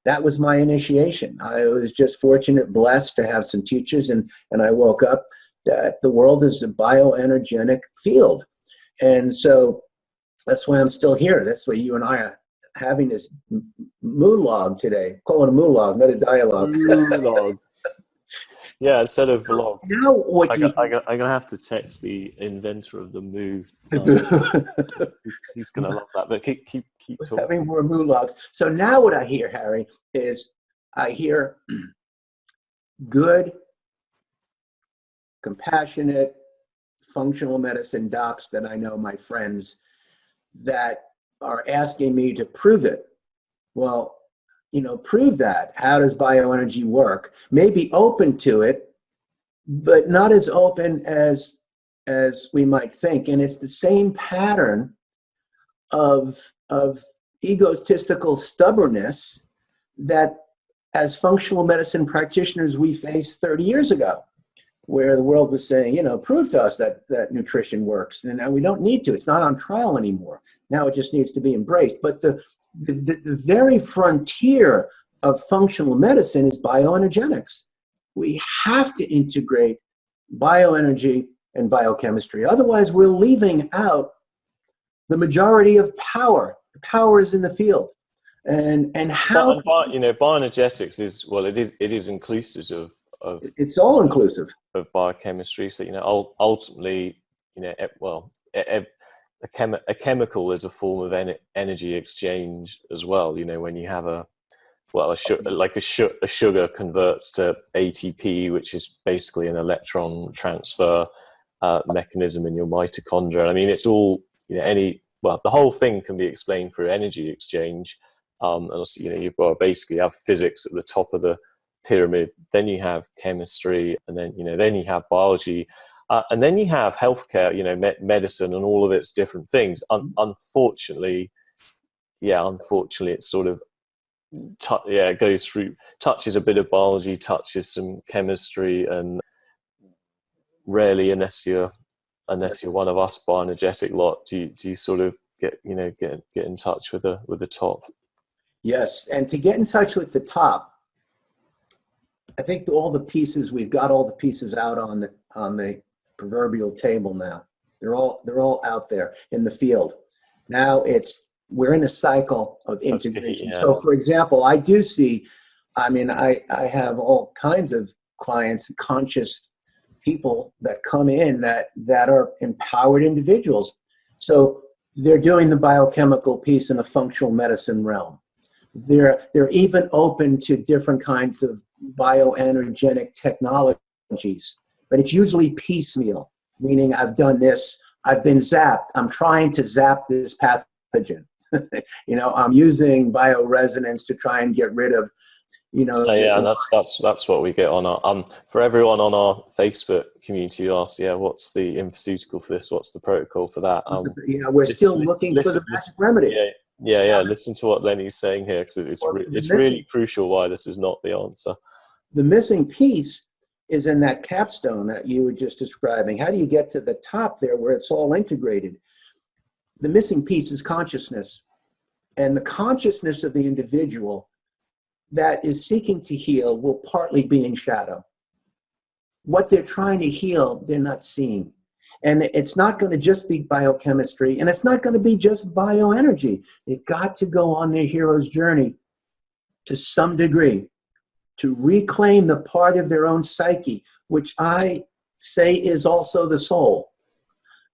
That was my initiation. I was just fortunate, blessed to have some teachers, and I woke up that the world is a bioenergetic field. And so that's why I'm still here. That's why you and I are having this monologue today. Call it a monologue, not a dialogue. Monologue. Yeah, instead of vlog. Now what I'm gonna have to text the inventor of the moo. He's gonna love that. But keep talking. Having more monologues. So now what I hear, Harry, is I hear good, compassionate, functional medicine docs that I know, my friends, that are asking me to prove it. Well, prove that. How does bioenergy work? Maybe open to it, but not as open as we might think. And it's the same pattern of egotistical stubbornness that as functional medicine practitioners we faced 30 years ago, where the world was saying, prove to us that nutrition works. And now we don't need to. It's not on trial anymore. Now it just needs to be embraced. But the very frontier of functional medicine is bioenergetics. We have to integrate bioenergy and biochemistry. Otherwise, we're leaving out the majority of power. The power is in the field. And how... bioenergetics is, well, it is inclusive of it's all inclusive of biochemistry. So, ultimately, a chemical is a form of energy exchange as well. When you have a sugar converts to ATP, which is basically an electron transfer mechanism in your mitochondria. I mean, it's all, the whole thing can be explained through energy exchange. And also, you've got to basically have physics at the top of the pyramid, then you have chemistry, and then you have biology. And then you have healthcare, medicine and all of its different things. Unfortunately, it's sort of, it goes through, touches a bit of biology, touches some chemistry, and rarely, unless you're one of us bioenergetic lot, do you sort of get in touch with the top. Yes, and to get in touch with the top, I think we've got all the pieces out on the proverbial table now. They're all out there in the field. Now we're in a cycle of integration. Yeah. So for example, I do see, I have all kinds of clients, conscious people that come in that are empowered individuals. So they're doing the biochemical piece in a functional medicine realm. They're even open to different kinds of bioenergetic technologies, but it's usually piecemeal, meaning I've done this, I've been zapped, I'm trying to zap this pathogen. I'm using bioresonance to try and get rid of, that's what we get on our for everyone on our Facebook community asks, what's the infoceutical for this, what's the protocol for that? We're still looking for the magic remedy. Yeah. Listen to what Lenny's saying here, because it's really crucial why this is not the answer. The missing piece is in that capstone that you were just describing. How do you get to the top there where it's all integrated? The missing piece is consciousness, and the consciousness of the individual that is seeking to heal will partly be in shadow. What they're trying to heal, they're not seeing. And it's not going to just be biochemistry, and it's not going to be just bioenergy. They've got to go on their hero's journey to some degree to reclaim the part of their own psyche, which I say is also the soul.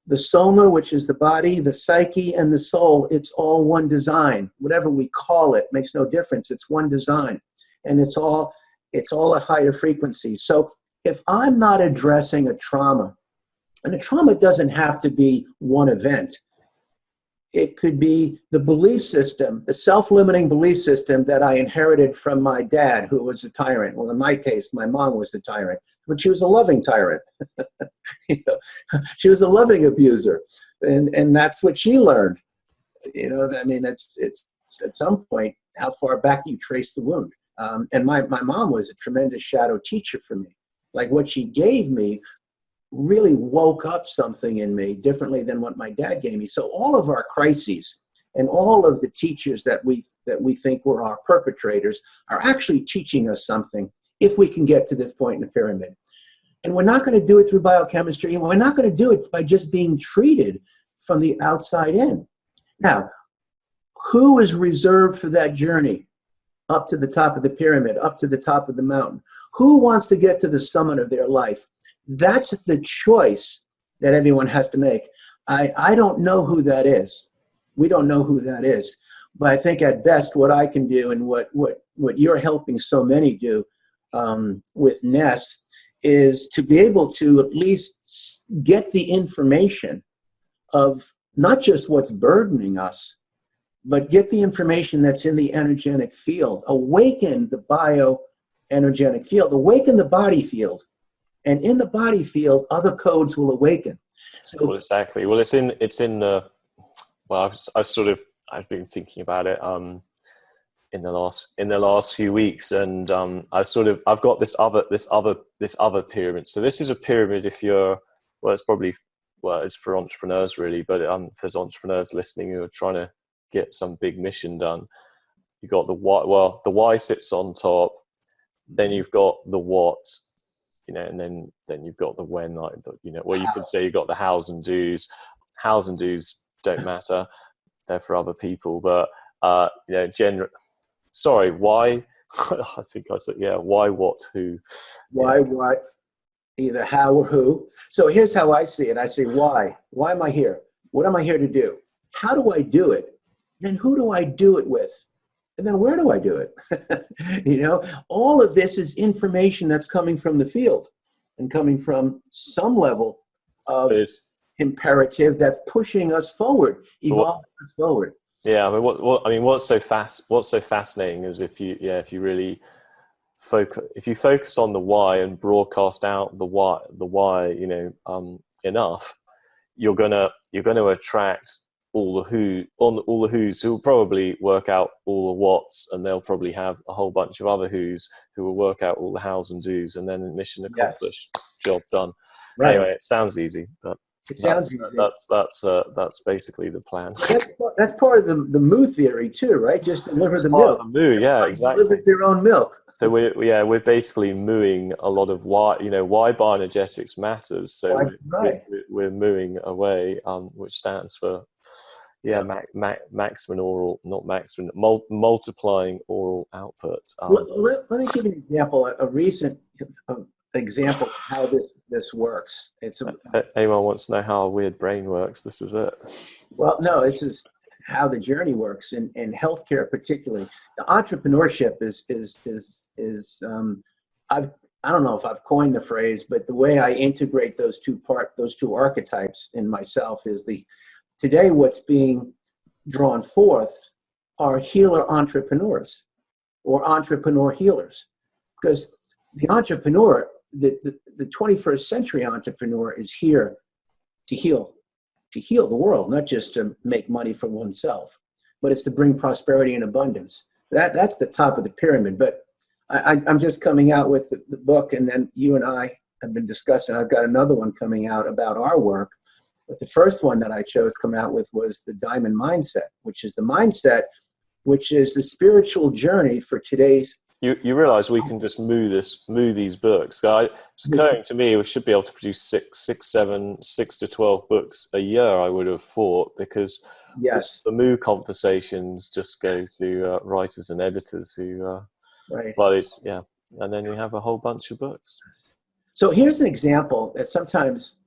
The soma, which is the body, the psyche, and the soul, it's all one design. Whatever we call it makes no difference. It's one design. And it's all a higher frequency. So if I'm not addressing a trauma, and a trauma doesn't have to be one event. It could be the belief system, the self-limiting belief system that I inherited from my dad, who was a tyrant. Well, in my case, my mom was the tyrant, but she was a loving tyrant. She was a loving abuser, and that's what she learned. I mean, it's at some point, how far back do you trace the wound? And my mom was a tremendous shadow teacher for me. Like what she gave me really woke up something in me differently than what my dad gave me. So all of our crises and all of the teachers that we think were our perpetrators are actually teaching us something if we can get to this point in the pyramid. And we're not going to do it through biochemistry, and we're not going to do it by just being treated from the outside in. Now, who is reserved for that journey up to the top of the pyramid, up to the top of the mountain? Who wants to get to the summit of their life? That's the choice that everyone has to make. I don't know who that is. We don't know who that is. But I think at best what I can do and what you're helping so many do with Ness is to be able to at least get the information of not just what's burdening us, but get the information that's in the energetic field. Awaken the bioenergetic field. Awaken the body field. And in the body field, other codes will awaken. So, well, exactly. Well, it's in the. Well, I've been thinking about it in the last few weeks, and I've got this other pyramid. So this is a pyramid. If you're it's for entrepreneurs really, but if there's entrepreneurs listening who are trying to get some big mission done, you got the why. Well, the why sits on top. Then you've got the what. And then you've got the when, you could say you've got the hows and do's. Hows and do's don't matter; they're for other people. But why? I think I said, why, what, who? Why, what? Either how or who. So here's how I see it. I say, why? Why am I here? What am I here to do? How do I do it? Then who do I do it with? And then where do I do it? All of this is information that's coming from the field and coming from some level of imperative that's pushing us forward, evolving us forward. Yeah, I mean, what's so fascinating is if you really focus on the why and broadcast out the why, enough, you're gonna attract all the who's who will probably work out all the whats, and they'll probably have a whole bunch of other who's who will work out all the hows and do's, and then mission accomplished. Yes. Job done. Right. Anyway, it sounds easy, but that's basically the plan. That's part of the moo theory too, right? Just deliver the milk. The moo, yeah, exactly. Deliver their own milk. So we're basically mooing a lot of why bioenergetics matters. So we're mooing away, which stands for maximum oral, not maximum, multiplying oral output. Let me give you an example, a recent example of how this works. If anyone wants to know how a weird brain works, this is it. Well, no, this is how the journey works in healthcare, particularly. The entrepreneurship is I don't know if I've coined the phrase, but the way I integrate those two archetypes in myself is today what's being drawn forth are healer entrepreneurs or entrepreneur healers, because the entrepreneur, the 21st century entrepreneur is here to heal the world, not just to make money for oneself, but it's to bring prosperity and abundance. That's the top of the pyramid. But I'm just coming out with the book, and then you and I have been discussing. I've got another one coming out about our work. But the first one that I chose to come out with was the Diamond Mindset, which is the mindset, which is the spiritual journey for today's. You realize we can just moo these books. It's occurring to me we should be able to produce 6 to 12 books a year, I would have thought, because Yes. The moo conversations just go to writers and editors who, Right. well, it's, yeah. And then you have a whole bunch of books. So here's an example that sometimes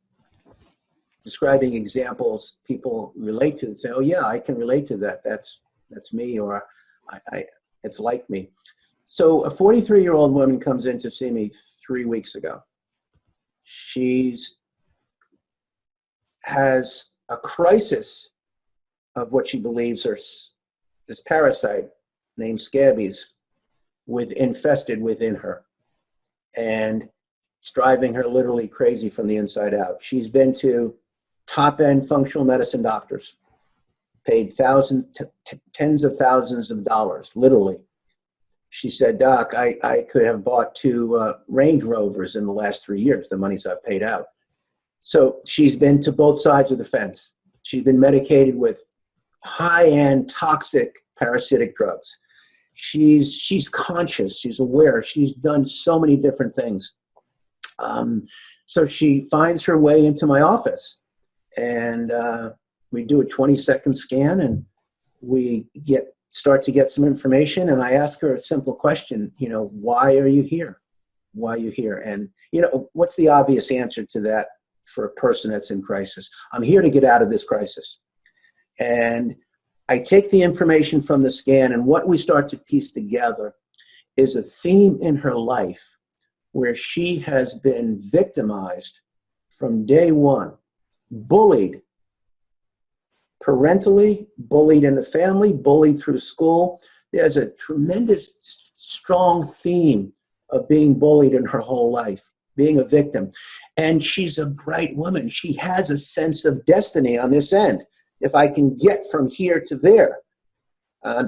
describing examples people relate to, say, oh yeah, I can relate to that. That's me, or it's like me. So a 43-year-old woman comes in to see me 3 weeks ago. Has a crisis of what she believes are this parasite named scabies infested within her. And it's driving her literally crazy from the inside out. She's been to top-end functional medicine doctors, paid tens of thousands of dollars, literally. She said, Doc, I could have bought 2 Range Rovers in the last 3 years, the monies I've paid out. So she's been to both sides of the fence. She's been medicated with high-end toxic parasitic drugs. She's conscious, she's aware, she's done so many different things. So she finds her way into my office, and we do a 20-second scan, and we start to get some information, and I ask her a simple question, why are you here? Why are you here? And, what's the obvious answer to that for a person that's in crisis? I'm here to get out of this crisis. And I take the information from the scan, and what we start to piece together is a theme in her life where she has been victimized from day one, bullied parentally, bullied in the family, bullied through school. There's a tremendous, strong theme of being bullied in her whole life, being a victim. And she's a bright woman. She has a sense of destiny on this end. If I can get from here to there,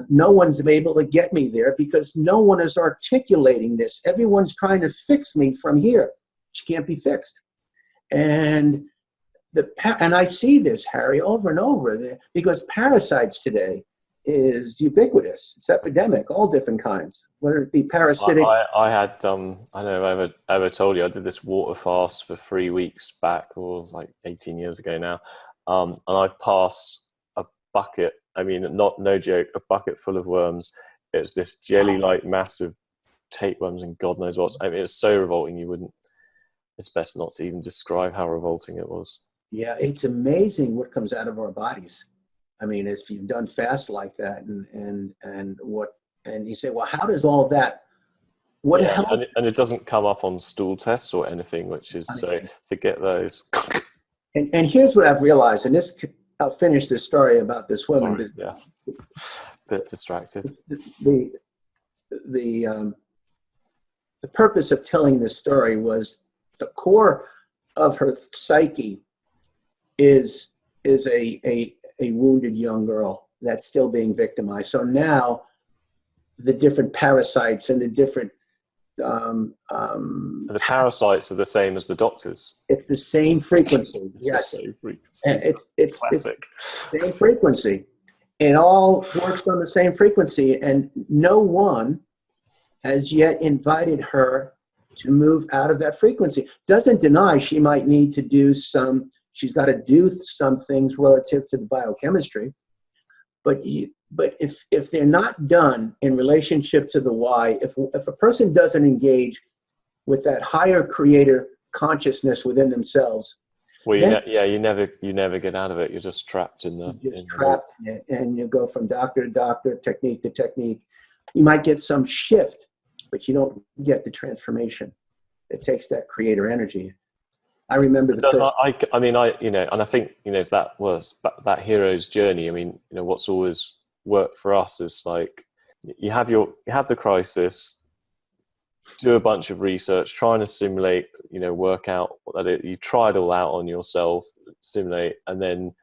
no one's able to get me there because no one is articulating this. Everyone's trying to fix me from here. She can't be fixed. And I see this, Harry, over and over, because parasites today is ubiquitous. It's epidemic, all different kinds, whether it be parasitic. I had, I don't know if I ever told you, I did this water fast for 3 weeks back, or like 18 years ago now. And I passed a bucket, no joke, a bucket full of worms. It's this jelly-like massive tapeworms and God knows what. It was so revolting, it's best not to even describe how revolting it was. Yeah, it's amazing what comes out of our bodies. If you've done fast like that, and you say, well, how does all of that, and it doesn't come up on stool tests or anything, which is, so forget those. And here's what I've realized, and I'll finish this story about this woman. Sorry, yeah, bit distracted. The purpose of telling this story was the core of her psyche is a wounded young girl that's still being victimized. So now the different parasites and the different the parasites are the same as the doctors. It's the same frequency. Yes, the same frequency. And it's classic. It's same frequency. It all works on the same frequency, and no one has yet invited her to move out of that frequency. Doesn't deny she might need to do she's got to do some things relative to the biochemistry, but if they're not done in relationship to the why, if a person doesn't engage with that higher creator consciousness within themselves, well, you never get out of it. You're just trapped in it, and you go from doctor to doctor, technique to technique. You might get some shift, but you don't get the transformation. It takes that creator energy. I remember and I think that was that hero's journey. What's always worked for us is like you have the crisis, do a bunch of research, trying to simulate, work out that you try it all out on yourself, simulate, and then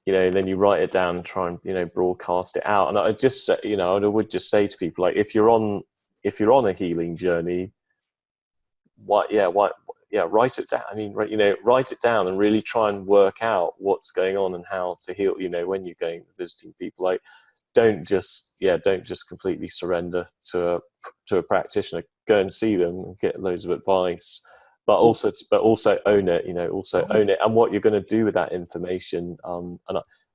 then you write it down and try and broadcast it out. And I just say, I would just say to people, like, if you're on a healing journey, write it down. Write it down and really try and work out what's going on and how to heal. When you're going visiting people, like, don't just completely surrender to a practitioner. Go and see them and get loads of advice, but also own it. Also own it and what you're going to do with that information. And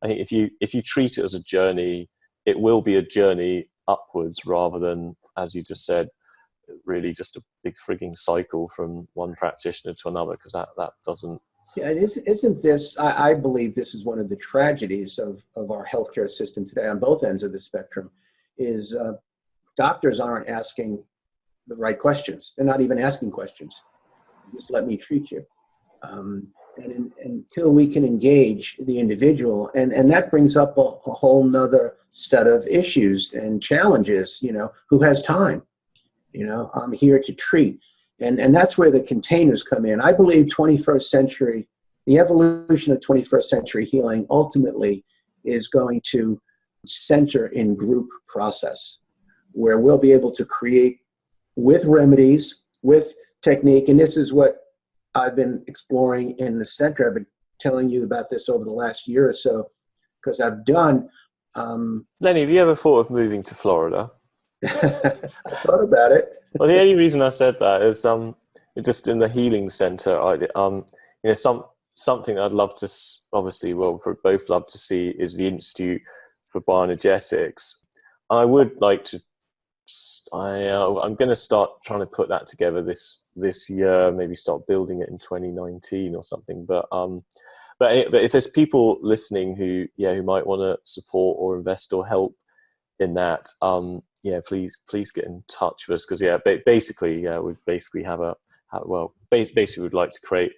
I think if you treat it as a journey, it will be a journey upwards rather than, as you just said, really just a big frigging cycle from one practitioner to another, because that doesn't. Yeah, and isn't this, I believe this is one of the tragedies of our healthcare system today on both ends of the spectrum, is doctors aren't asking the right questions. They're not even asking questions. Just let me treat you. And until we can engage the individual, and that brings up a whole nother set of issues and challenges, who has time? I'm here to treat. And that's where the containers come in. I believe the evolution of 21st century healing ultimately is going to center in group process, where we'll be able to create with remedies, with technique. And this is what I've been exploring in the center. I've been telling you about this over the last year or so, because I've done. Lenny, have you ever thought of moving to Florida? I thought about it. Well, the only reason I said that is just in the healing center, something I'd love to, obviously, well, we both love to see is the Institute for Bioenergetics. I would like to. I'm going to start trying to put that together this year. Maybe start building it in 2019 or something. But if there's people listening who might want to support or invest or help in that, please get in touch with us, because basically we'd like to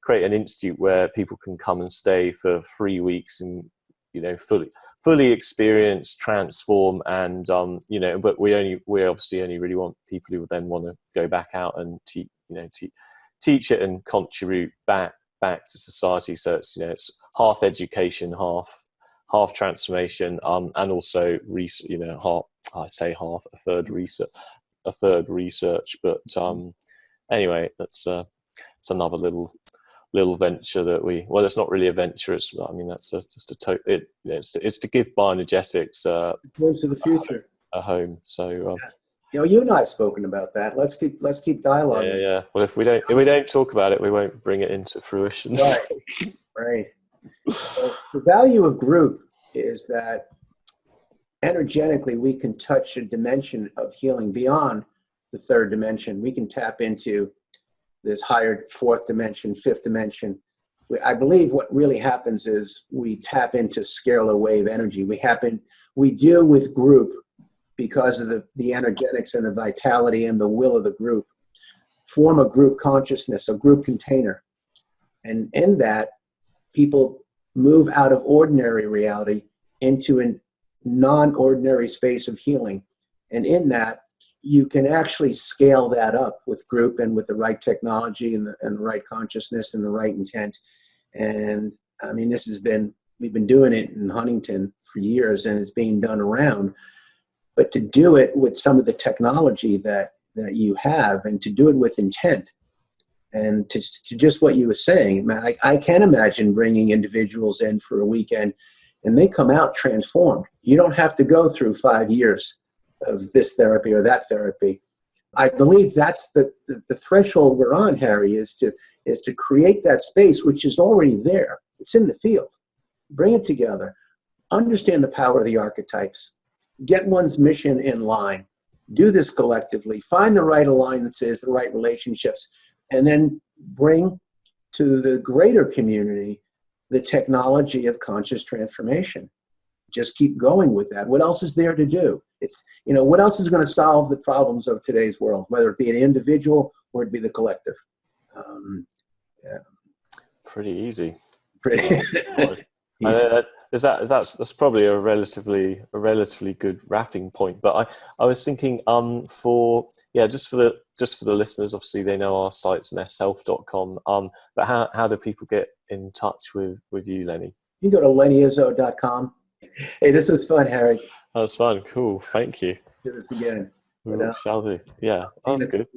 create an institute where people can come and stay for 3 weeks and fully experience, transform, and but we obviously only really want people who then want to go back out and teach it and contribute back to society. So it's half education, half transformation, and also a third research. But anyway, that's another little venture that it's not really a venture. It's to give bioenergetics To the future a home. So you and I have spoken about that. Let's keep dialoguing. Yeah. Well, if we don't talk about it, we won't bring it into fruition. Right. So the value of group is that energetically we can touch a dimension of healing beyond the third dimension. We can tap into this higher fourth dimension, fifth dimension. I believe what really happens is we tap into scalar wave energy. We deal with group because of the energetics and the vitality and the will of the group. Form a group consciousness, a group container. And in that, people move out of ordinary reality into a non-ordinary space of healing. And in that, you can actually scale that up with group and with the right technology and the right consciousness and the right intent. And I mean, we've been doing it in Huntington for years, and it's being done around. But to do it with some of the technology that you have, and to do it with intent, and to just what you were saying, man, I can't imagine bringing individuals in for a weekend and they come out transformed. You don't have to go through 5 years of this therapy or that therapy. I believe that's the threshold we're on, Harry, is to create that space, which is already there. It's in the field. Bring it together. Understand the power of the archetypes. Get one's mission in line. Do this collectively. Find the right alliances, the right relationships, and then bring to the greater community the technology of conscious transformation. Just keep going with that. What else is there to do? What else is going to solve the problems of today's world, whether it be an individual or it be the collective? Pretty easy. Easy. That's probably a relatively good wrapping point. But I was thinking just for the listeners, obviously they know our site's nesthealth.com. But how do people get in touch with you, Lenny? You can go to lennyizzo.com. Hey, this was fun, Harry. That was fun. Cool. Thank you. Do this again. Shall do. Yeah, that's good.